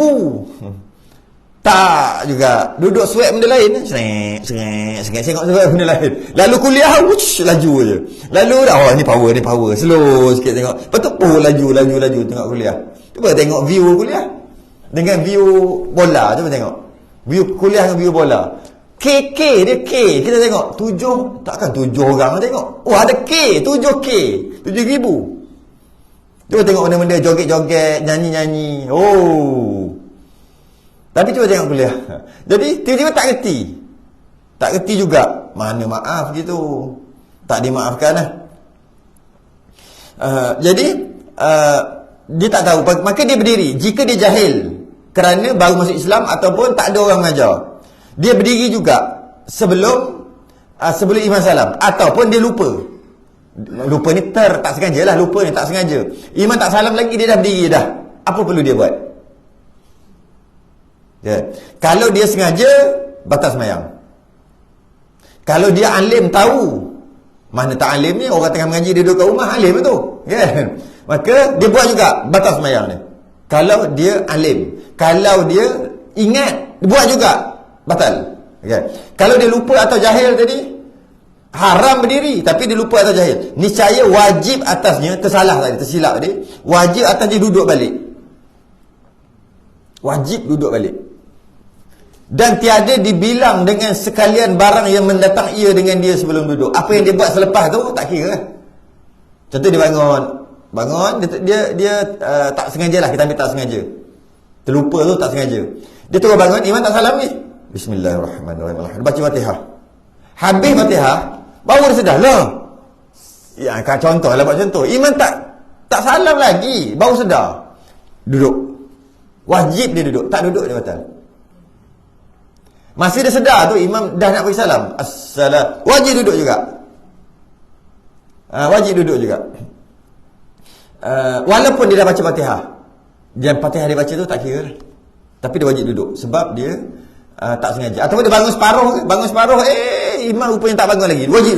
Tak juga. Duduk sweat benda lain. Sengak benda lain. Lalu kuliah, laju je. Lalu dah, ni power. Slow sikit tengok. Lepas tu, laju tengok kuliah. Cuba tengok view kuliah. Dengan view bola. Cuba tengok. View kuliah dengan view bola. KK dia K. Kita tengok. 7. Takkan 7 orang tengok. Oh, ada K. 7K. 7,000. Cuba tengok benda-benda joget-joget, nyanyi-nyanyi. Oh. Tapi cuba tengok kuliah. Jadi tiba-tiba tak reti. Tak reti juga. Mana maaf gitu. Tak dimaafkan lah. Jadi dia tak tahu. Maka dia berdiri. Jika dia jahil kerana baru masuk Islam ataupun tak ada orang mengajar, dia berdiri juga sebelum iman salam. Ataupun dia lupa. Lupa ni tak sengaja lah. Lupa ni tak sengaja. Iman tak salam lagi, dia dah berdiri dah. Apa perlu dia buat? Kalau dia sengaja, batas sembahyang. Kalau dia alim tahu, mana tak alim ni, orang tengah mengaji dia duduk kat rumah, alim tu kan? Maka dia buat juga batas sembahyang ni. Kalau dia alim, kalau dia ingat, dia buat juga batal. Okay. Kalau dia lupa atau jahil tadi, haram berdiri, tapi dia lupa atau jahil, niscaya wajib atasnya, tersilap tadi, wajib atas dia duduk balik. Wajib duduk balik. Dan tiada dibilang dengan sekalian barang yang mendatang ia dengan dia sebelum duduk. Apa yang dia buat selepas tu tak kira. Contoh dia bangun dia tak sengaja lah, kita ambil tak sengaja. Terlupa tu tak sengaja. Dia terus bangun, iman tak salam ni. Bismillahirrahmanirrahim. Baca Fatihah. Habis Fatihah, baru dia sedar lah. Ya, contoh lah, buat contoh. Iman tak salam lagi, baru sedar. Duduk. Wajib dia duduk, tak duduk dia batal. Masih dia sedar tu, imam dah nak bagi salam. Assalam. Wajib duduk juga. Wajib duduk juga. Walaupun dia dah baca Fatihah. Yang Fatihah dia baca tu tak kira. Tapi dia wajib duduk. Sebab dia tak sengaja. Ataupun dia bangun separuh. Imam rupanya tak bangun lagi. Wajib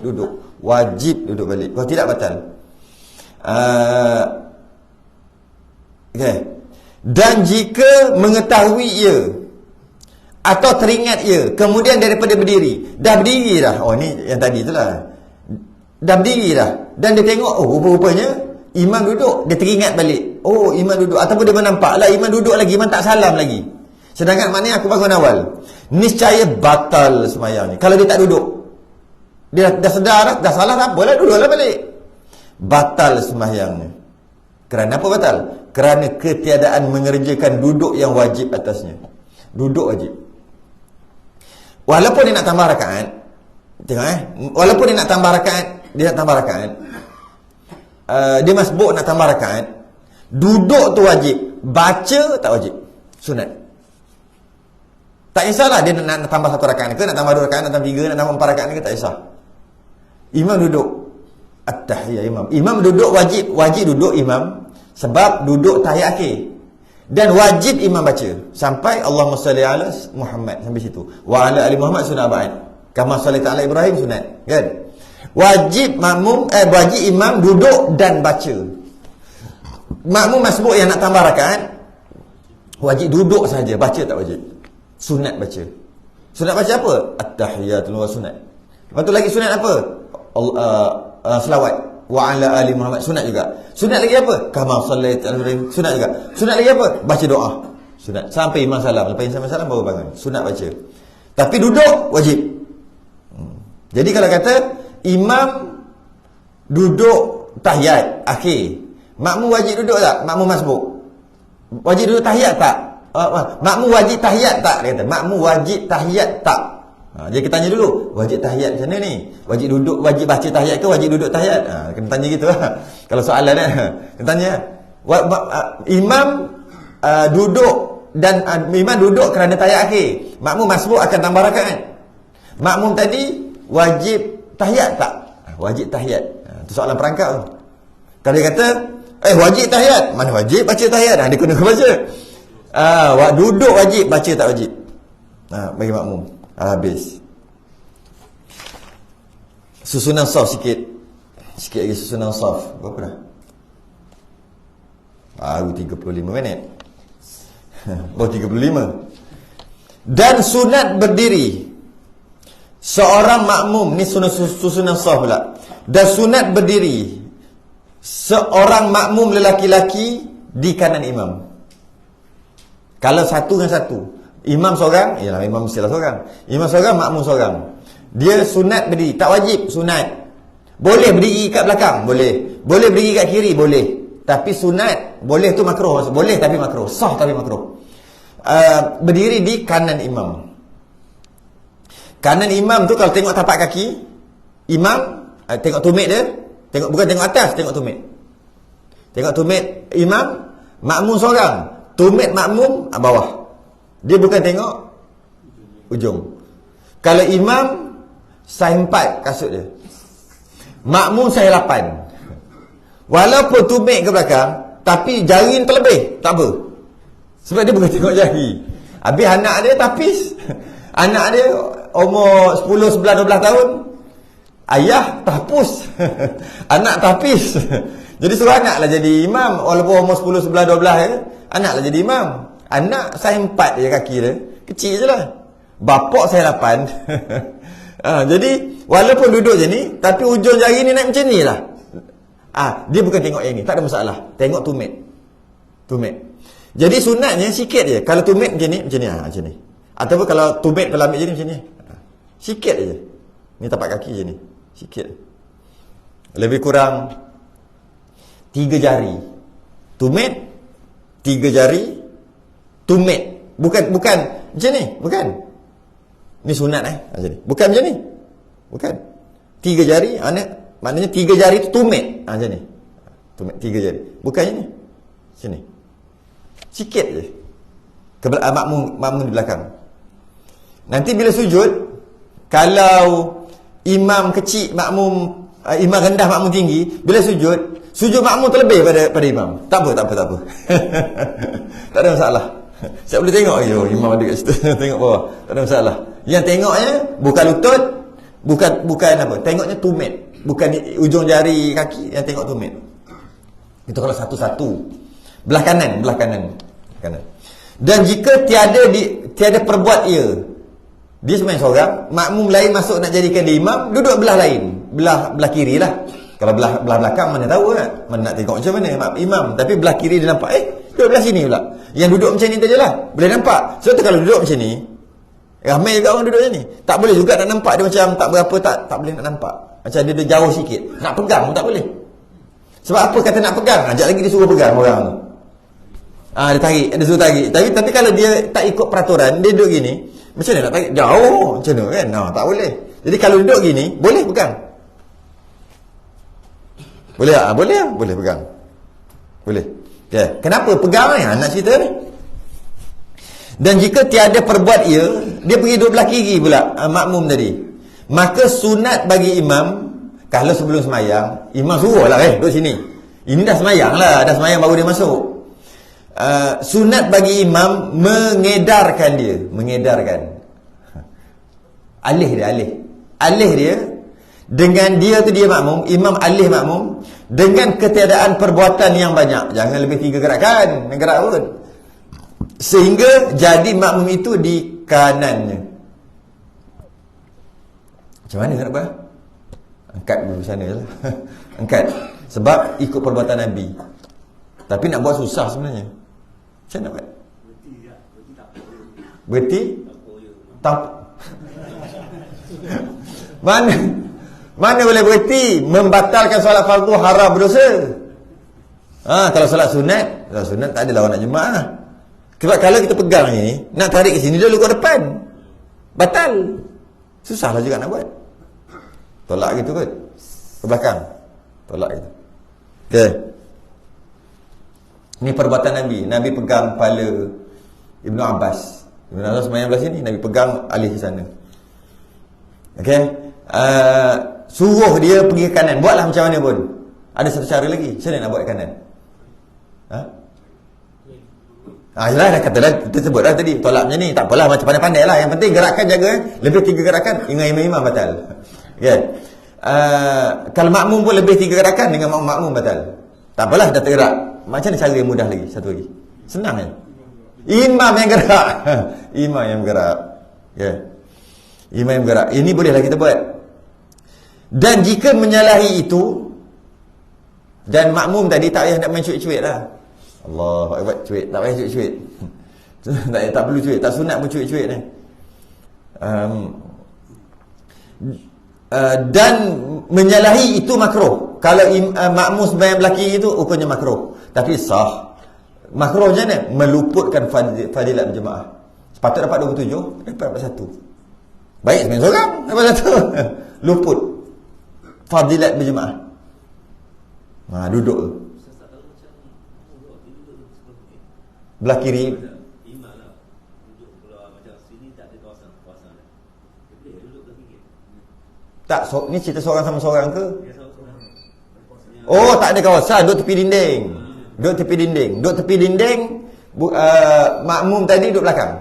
duduk. Wajib duduk balik. Kalau tidak batal. Okay. Dan jika mengetahui ia atau teringat ia, kemudian daripada berdiri, dah berdiri dah. Oh, ni yang tadi tu lah. Dah berdiri dah. Dan dia tengok, oh rupa-rupanya imam duduk. Dia teringat balik. Oh, imam duduk. Ataupun dia menampak lah imam duduk lagi, imam tak salam lagi. Sedangkan maknanya aku bangun awal. Niscaya batal sembahyang ni. Kalau dia tak duduk. Dia dah sedar dah salah tak apalah, duduklah balik. batal sembahyangnya. Kerana apa batal? Kerana ketiadaan mengerjakan duduk yang wajib atasnya. Duduk wajib. Walaupun dia nak tambah rakaat, tengok walaupun dia nak tambah rakaat, dia masbuk nak tambah rakaat, duduk tu wajib, baca tak wajib, sunat. Tak kisahlah dia nak tambah satu rakaat ke, nak tambah dua rakaat, nak tambah tiga, nak tambah empat rakaat ke, tak kisah. Imam duduk at-tahiyat, imam duduk wajib duduk imam, sebab duduk tahiyat akhir. Dan wajib imam baca sampai Allahumma salli ala Muhammad, sampai situ. Wa ala ali Muhammad sunat ba'd. Kama salli ta'ala Ibrahim sunat, kan? Wajib wajib imam duduk dan baca. Makmum masbuk yang nak tambah rakaat, wajib duduk saja, baca tak wajib. Sunat baca. Sunat baca apa? At-tahiyatul wa sunat. Lepas tu lagi sunat apa? Selawat. Wa ala ali Muhammad, sunat juga. Sunat lagi apa? Kama sallaita ala Ibrahim, sunat juga. Sunat lagi apa? Baca doa. Sunat. Sampai imam salam. Lepas imam salam baru bangun. Sunat baca. Tapi duduk wajib. Jadi kalau kata imam duduk tahiyat akhir, makmum wajib duduk tak? Makmum masbuk wajib duduk tahiyat tak? Makmum wajib tahiyat tak? Dia kata makmum wajib tahiyat tak? Jadi kita tanya dulu, wajib tahiyat macam mana ni? Wajib duduk, wajib baca tahiyat ke wajib duduk tahiyat? Kena tanya gitu lah. Kalau soalan kena tanya. Imam duduk dan imam duduk kerana tahiyat akhir. Makmum masbuk akan tambah rakaat. Makmum tadi wajib tahiyat tak? Wajib tahiyat. Itu soalan perangkap tu. Kalau dia kata wajib tahiyat, mana wajib baca tahiyat? Dia kena baca. Duduk wajib, baca tak wajib. Bagi makmum. Habis. Susunan saf sikit lagi susunan saf. Berapa dah? Baru 35 minit. Baru 35. Dan sunat berdiri seorang makmum, ni susunan saf pula. Dan sunat berdiri seorang makmum lelaki-lelaki di kanan imam. Kalau satu dengan satu, imam seorang, ialah imam mestilah seorang. Imam seorang, makmum seorang. Dia sunat berdiri, tak wajib, sunat. Boleh berdiri kat belakang, boleh. Boleh berdiri kat kiri, boleh. Tapi sunat, boleh tu makruh. Boleh tapi makruh, sah tapi makruh. Berdiri di kanan imam. Kanan imam tu kalau tengok tapak kaki imam, tengok tumit dia, bukan tengok atas, tengok tumit. Tengok tumit imam, makmum seorang, tumit makmum bawah. Dia bukan tengok ujung. Kalau imam saiz 4 kasut dia, makmum saiz 8. Walaupun tumit ke belakang, tapi jari terlebih, tak apa. Sebab dia bukan tengok jari. Habis anak dia tapis. Anak dia umur 10, 11, 12 tahun. Ayah tahpus. Anak tapis. Jadi suruh anak lah jadi imam. Walaupun umur 10, 11, 12 anak lah jadi imam. Anak saiz 4 je kaki dia, kecil je lah. Bapak saiz 8. Jadi walaupun duduk je ni, tapi ujung jari ni naik macam ni lah. Dia bukan tengok yang ni, tak ada masalah. Tengok tumit. Jadi sunatnya sikit je. Kalau tumit macam ni, macam ni. Ataupun kalau tumit kalau ambil je ni macam ni, sikit je. Ni tapak kaki je ni, sikit. Lebih kurang 3 jari. Tumit 3 jari. Tumit. Bukan macam ni, bukan. Ni sunat macam ni. Bukan macam ni. Bukan. 3 jari, maknanya 3 jari tu tumit. Macam ni. Tumit 3 jari. Bukan macam ni. Macam ni. Sikit je. Makmum di belakang. Nanti bila sujud, kalau imam kecil, imam rendah, makmum tinggi, bila sujud makmum terlebih pada imam. Tak apa. Tak ada masalah. Saya boleh tengok imam ada kat situ. Tengok bawah, tak ada masalah. Yang tengoknya bukan lutut, bukan apa, tengoknya tumit, bukan ujung jari kaki, yang tengok tumit. Itu kalau satu-satu. Belah kanan. Dan jika tiada perbuat ia, dia sebenarnya seorang, makmum lain masuk nak jadikan dia imam, duduk belah lain, belah kiri lah. Kalau belah belakang mana tahu kan, mana nak tengok macam mana imam. Tapi belah kiri dia nampak, duduk belah sini pula. Yang duduk macam ni tu je lah, boleh nampak. Sebab tu kalau duduk macam ni, ramai juga orang duduk macam ni, tak boleh juga nak nampak dia macam tak berapa, tak boleh nak nampak. Macam dia jauh sikit, nak pegang pun tak boleh. Sebab apa kata nak pegang? Ajak lagi dia suruh pegang orang tu. Dia tarik, dia suruh tarik. Tapi kalau dia tak ikut peraturan, dia duduk gini, macam mana nak tarik? Jauh, macam mana kan? Tak boleh. Jadi kalau duduk gini, boleh pegang. Boleh tak? Boleh pegang. Boleh. Okay. Kenapa pegang ni? Nak cerita ni. Dan jika tiada perbuat ia, dia pergi duduk belah kiri pula, makmum tadi. Maka sunat bagi imam, kalau sebelum semayang, imam suruh lah duduk sini. Ini dah semayang lah, dah semayang baru dia masuk. Sunat bagi imam mengedarkan dia. Alih dia. Dengan dia tu dia makmum, imam alih makmum, dengan ketiadaan perbuatan yang banyak. Jangan lebih 3 gerakan, gerak pun. Sehingga jadi makmum itu di kanannya. Macam mana nak buat? Angkat dulu sana lah. Angkat. Sebab ikut perbuatan Nabi. Tapi nak buat susah sebenarnya. Macam mana nak buat? Berhenti? Tak. Mana boleh berhenti? Membatalkan solat fardu haram berdosa. Kalau solat sunat tak adalah orang nak jemaah lah. Sebab kalau kita pegang ni, nak tarik ke sini dulu ke depan, batal. Susahlah juga nak buat. Tolak gitu kot. Ke belakang. Tolak gitu. Okay. Ini perbuatan Nabi. Nabi pegang kepala Ibnu Abbas. Ibnu Abbas semayang belah sini, Nabi pegang alih ke sana. Okay. Suruh dia pergi ke kanan. Buatlah macam mana pun. Ada satu cara lagi. Macam mana nak buat ke kanan? Yelah, dah kata dah, kita sebut dah tadi, tolak macam ni, tak apalah, macam pandai-pandai lah. Yang penting gerakan jaga, lebih 3 gerakan, dengan imam batal. Okay. Kalau makmum pun lebih 3 gerakan, dengan makmum batal. Tak apalah, dah tergerak. Macam mana cara yang mudah lagi? Satu lagi. Senang kan? Imam yang gerak. Imam yang bergerak. Okay. Imam yang bergerak. Ini bolehlah kita buat. Dan jika menyalahi itu, dan makmum tadi tak payah nak main cuit-cuit lah. Allah Akbar, cuit. Tak payah cuit-cuit. tak perlu cuit. Tak sunat pun cuit-cuit ni. Dan menyalahi itu makruh. Kalau makmum sembahyang belaki itu hukumnya makruh. Tapi sah. Makruh macam mana? Meluputkan fadilat berjemaah. Sepatut dapat 27, dapat 1. Baik sembahyang seorang, dapat 1. Luput fadilat berjemaah. Duduk tu. Belah kiri. Tak, ni cerita seorang sama seorang ke? Oh, tak ada kawasan, duduk tepi dinding. Duduk tepi dinding, makmum tadi duduk belakang.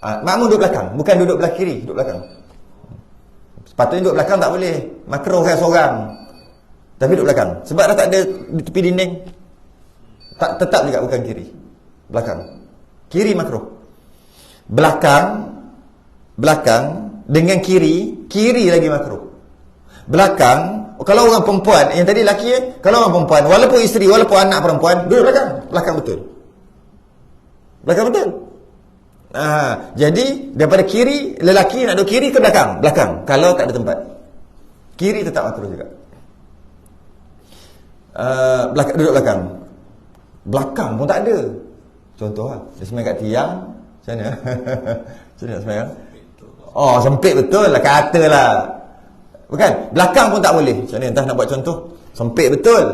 Makmum duduk belakang, bukan duduk belah kiri, duduk belakang. Sepatutnya duduk belakang tak boleh. Makruh kan seorang. Tapi duduk belakang. Sebab dah tak ada di tepi dinding. Tak, tetap juga bukan kiri. Belakang. Kiri makruh. Belakang dengan kiri lagi makruh. Belakang, kalau orang perempuan, yang tadi lelaki, kalau orang perempuan, walaupun isteri, walaupun anak perempuan, duduk belakang betul. Belakang betul. Jadi daripada kiri, lelaki nak duduk kiri ke belakang? Belakang. Kalau tak ada tempat. Kiri tetap makruh juga. Duduk belakang. Belakang pun tak ada. Contoh lah, dia semayang kat tiang, macam mana? Macam mana nak semayang? Oh, sempit betul lah, katalah. Bukan, belakang pun tak boleh. Macam mana, entah nak buat contoh. Sempit betul.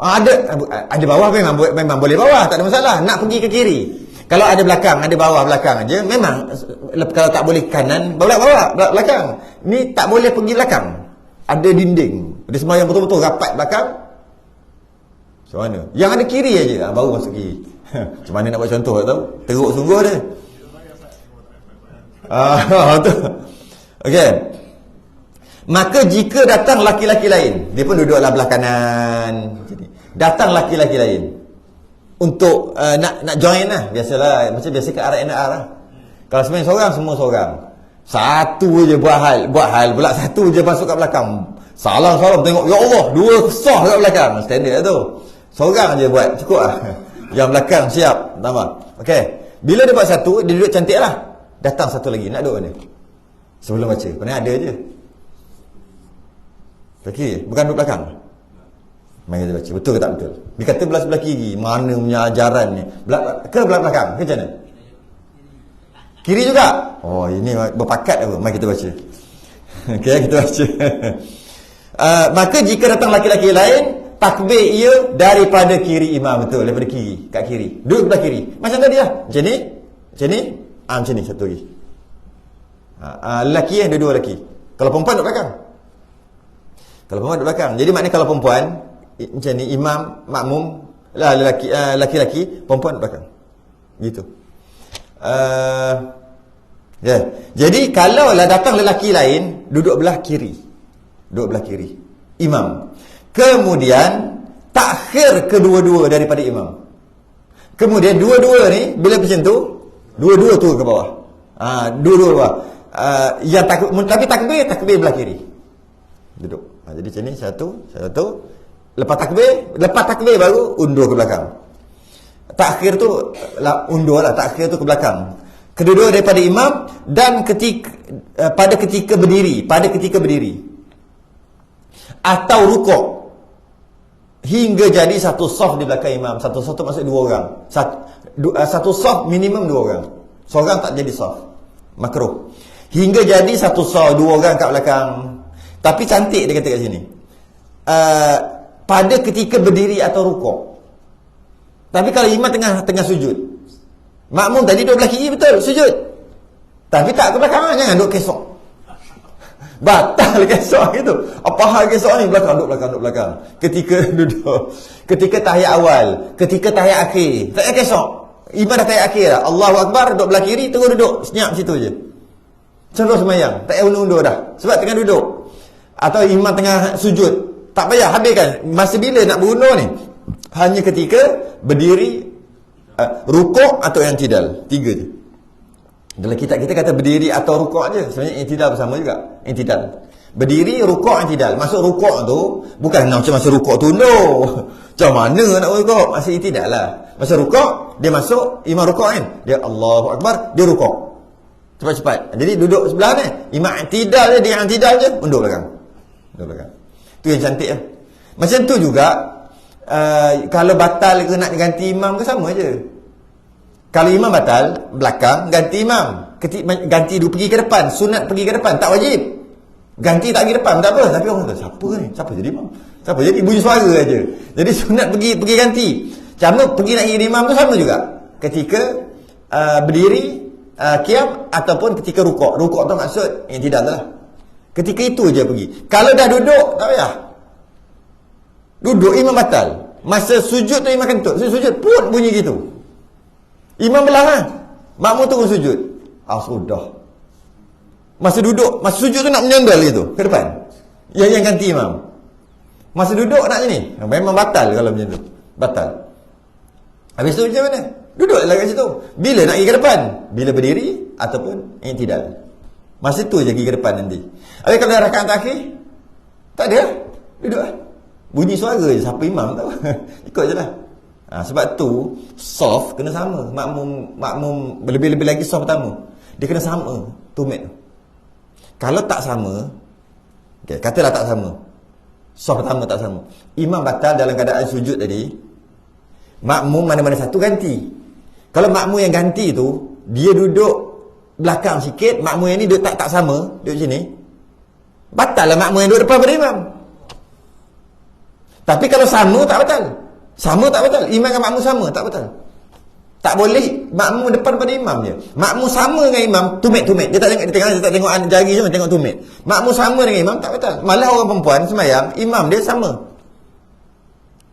Ada bawah memang boleh bawah, tak ada masalah. Nak pergi ke kiri. Kalau ada belakang, ada bawah belakang aja, memang kalau tak boleh kanan, belakang. Ni tak boleh pergi belakang. Ada dinding. Dia semayang betul-betul rapat belakang. Macam mana? Yang ada kiri aja, baru masuk kiri. Macam mana nak buat contoh tak tahu? Teruk sungguh dia. Betul. Okey. Maka jika datang laki-laki lain, dia pun duduklah belah kanan. Datang laki-laki lain untuk nak join lah. Biasalah, macam biasa ke RNR lah. Kalau sebenarnya seorang, semua seorang. Satu je buat hal pula, satu je masuk kat belakang. Salam tengok, ya Allah, 2 sah kat belakang. Standard lah tu. Seorang je buat, cukup lah. Yang belakang siap, tambah. Okey. Bila dia buat satu, dia duduk cantik lah. Datang satu lagi, nak duduk mana? Sebelum baca, kena ada je. Okey, bukan duduk belakang. Mari kita baca. Betul ke tak betul? Dia kata belah sebelah kiri. Mana punya ajaran ni? Ke belah belakang? Ke macam mana? Kiri juga? Oh, ini berpakat apa? Mari kita baca. Okey, kita baca. Maka jika datang laki-laki lain, takbir ia daripada kiri imam. Betul, daripada kiri. Kat kiri. Duduk belah kiri. Macam tadi lah. Macam ni. Macam ni. Macam ni. Satu lagi. Lelaki dua-dua lelaki. Kalau perempuan duduk belakang. Kalau perempuan duduk belakang. Jadi maknanya kalau perempuan macam ni, imam, makmum, lelaki-lelaki, perempuan duduk belakang. Gitu. Jadi kalau lah datang lelaki lain, duduk belah kiri. Duduk belah kiri imam. Kemudian takhir kedua-dua daripada imam. Kemudian dua-dua ni bila macam tu, dua-dua tu ke bawah. Dua-dua bawah. Yang tapi takbir belah kiri. Duduk. Jadi macam ni, satu. Lepas takbir baru undur ke belakang. Takhir tu undur lah, takhir tu ke belakang. Kedua-dua daripada imam dan pada ketika berdiri atau rukuk hingga jadi satu saf di belakang imam. Satu saf tu maksud dua orang. Satu saf minimum dua orang. Seorang tak jadi saf. Makruh. Hingga jadi satu saf, dua orang kat belakang. Tapi cantik dia kata kat sini. Pada ketika berdiri atau rukuk. Tapi kalau imam tengah sujud. Makmum tadi duduk belah kiri betul, sujud. Tapi tak ke belakang, jangan duduk kesok. Batal kesok gitu. Apa hal kesok ni? Duduk belakang. Ketika tahiyat awal, ketika tahiyat akhir, tak payah kesok. Imam dah tahiyat akhir dah. Allahu Akbar, duduk belah kiri, terus duduk senyap situ je. Terus sembahyang, tak payah undur dah. Sebab tengah duduk. Atau imam tengah sujud, tak payah habiskan. Masa bila nak berundur ni? Hanya ketika berdiri, rukuk atau i'tidal. Tiga je. Dalam kitab kita kata berdiri atau rukuk je. Sebenarnya i'tidal bersama juga. I'tidal. Berdiri, rukuk, i'tidal. Masuk rukuk tu bukan macam masa rukuk tundur. Macam mana nak rukuk? Masa i'tidal lah. Masa rukuk, dia masuk, imam rukuk kan. Dia Allahu Akbar, dia rukuk. Cepat-cepat. Jadi duduk sebelah ni. Imam i'tidal je, dia i'tidal je, undur belakang. Tu yang cantik lah. Macam tu juga, kalau batal ke nak ganti imam ke sama je. Kalau imam batal, belakang, ganti imam. Ganti dulu pergi ke depan. Sunat pergi ke depan, tak wajib. Ganti tak pergi depan, tak apa. Tapi orang kata, siapa ni? Siapa jadi imam? Siapa jadi bunyi suara aja. Jadi sunat pergi ganti. Sama pergi nak jadi imam tu sama juga. Ketika berdiri, qiyam ataupun ketika rukuk. Rukuk tu maksud yang tidak lah. Ketika itu je pergi. Kalau dah duduk, tak payah. Duduk imam batal. Masa sujud tu imam kentut. Sujud pun bunyi gitu. Imam belah kan? Makmum turun sujud. Sudah. Masa duduk, masa sujud tu nak menyandal gitu ke depan. Yang ganti imam. Masa duduk nak macam ni. Memang batal kalau macam tu. Batal. Habis tu macam mana? Duduk lah kat situ. Bila nak pergi ke depan? Bila berdiri ataupun i'tidal. Masa tu je pergi ke depan nanti. Habis kalau dah rakaat akhir, tak ada lah. Duduk lah. Bunyi suara je, siapa imam tahu. Ikut je lah. Sebab tu soft kena sama. Makmum lebih-lebih lagi soft pertama. Dia kena sama tumit. Kalau tak sama, katalah tak sama. Soft pertama tak sama. Imam batal dalam keadaan sujud tadi. Makmum mana-mana satu ganti. Kalau makmum yang ganti tu, dia duduk belakang sikit, makmum yang ni duduk tak sama, duduk sini. Batal lah makmum yang duduk depan pada imam. Tapi kalau sama tak batal. Sama tak betul. Imam dengan makmum sama tak betul. Tak boleh makmum depan pada imam je. Makmum sama dengan imam, tumit. Dia tak tengok jari semua, tengok tumit. Makmum sama dengan imam tak betul. Malah orang perempuan sembahyang, imam dia sama.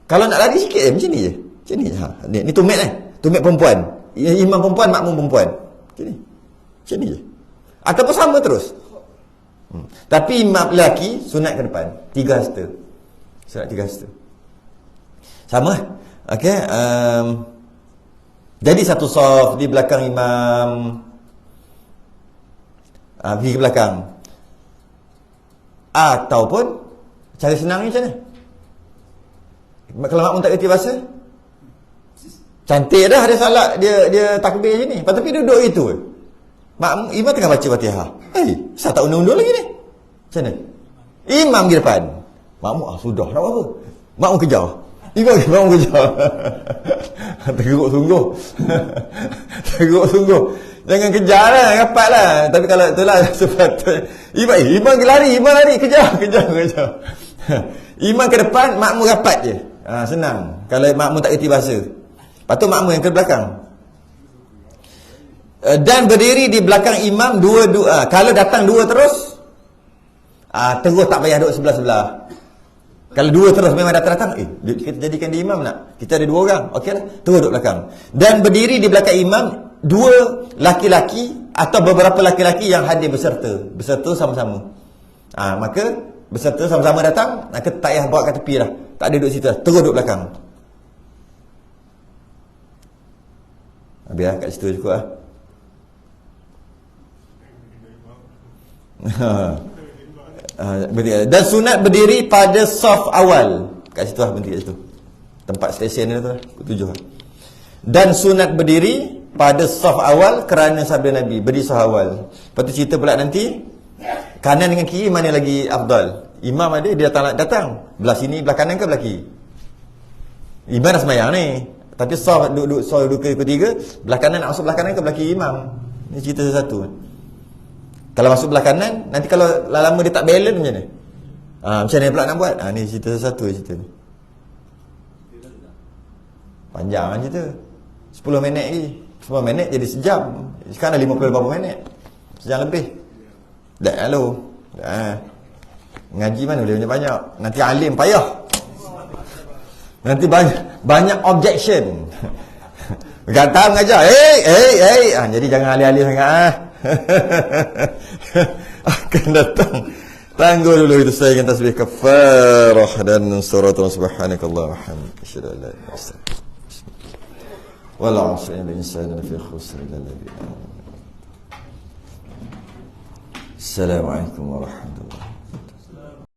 Kalau nak lari sikit macam ni je. Macam ni. Ni tumit lah. Tumit perempuan. Imam perempuan, makmum perempuan. Macam ni je. Ataupun sama terus. Tapi imam lelaki sunat ke depan. 3 hasta. Sunat 3 hasta. Sama. Okey. Jadi satu saf di belakang imam. Pergi ke belakang. Ataupun cara senang ni macam mana? Kalau makmum tak kerti bahasa, cantik dah ada salat, dia takbir je ni. Tapi duduk itu. Makmum imam tengah baca Fatihah. Saya tak undur-undur lagi ni. Macam mana? Imam di depan. Makmum sudah nak apa? Makmum kejar. Imam kejar. Teruk sungguh. Teruk sungguh. Jangan kejar lah, rapat lah. Tapi kalau itulah sepatutnya. Imam lari, kejar. Imam ke depan, makmum rapat je. Senang. Kalau makmum tak kerti bahasa. Lepas tu makmum yang ke belakang. Dan berdiri di belakang imam dua. Kalau datang dua terus, terus tak payah duduk sebelah-sebelah. Kalau dua terus memang datang, kita jadikan dia imam nak? Kita ada dua orang, okey lah, terus duduk belakang. Dan berdiri di belakang imam dua laki-laki atau beberapa laki-laki yang hadir berserta sama-sama. Maka berserta sama-sama datang, maka tak payah bawa kat tepi dah. Tak ada duduk situ dah, terus duduk belakang. Biar kat situ cukup lah. Dan sunat berdiri pada saf awal. Kat situ lah, berhenti kat situ. Tempat stesen dia tu lah, pukul 7 lah. Dan sunat berdiri pada saf awal kerana sabda Nabi, berdiri saf awal. Lepas tu cerita pula nanti, kanan dengan kiri mana lagi afdal? Imam ada, dia datang. Belah sini, belah kanan ke belah kiri? Imam dah semayang ni. Tapi saf duduk ketiga, belah kanan nak masuk belah kanan ke belah kiri imam? Ni cerita satu. Kalau masuk belah kanan, nanti kalau lama dia tak balance macam mana? Macam mana pula nak buat? Ni cerita satu cerita ni. Panjang kan cerita. 10 minit lagi. 10 minit jadi sejam. Sekarang dah 50 berapa minit. Sejam lebih. Dah lalu. Ngaji mana boleh banyak-banyak. Nanti alim payah. Nanti banyak objection. Kata mengajar, jadi jangan alih-alih sangat. Akan datang. Tangguh dulu itu saya ingin tasbih kafarah dan suratun subhanakallah wa hamdika asyhadu an la ilaha illa anta wal 'asri innal insana lafi khusr illa alladhina amanu. Assalamualaikum warahmatullahi wabarakatuh.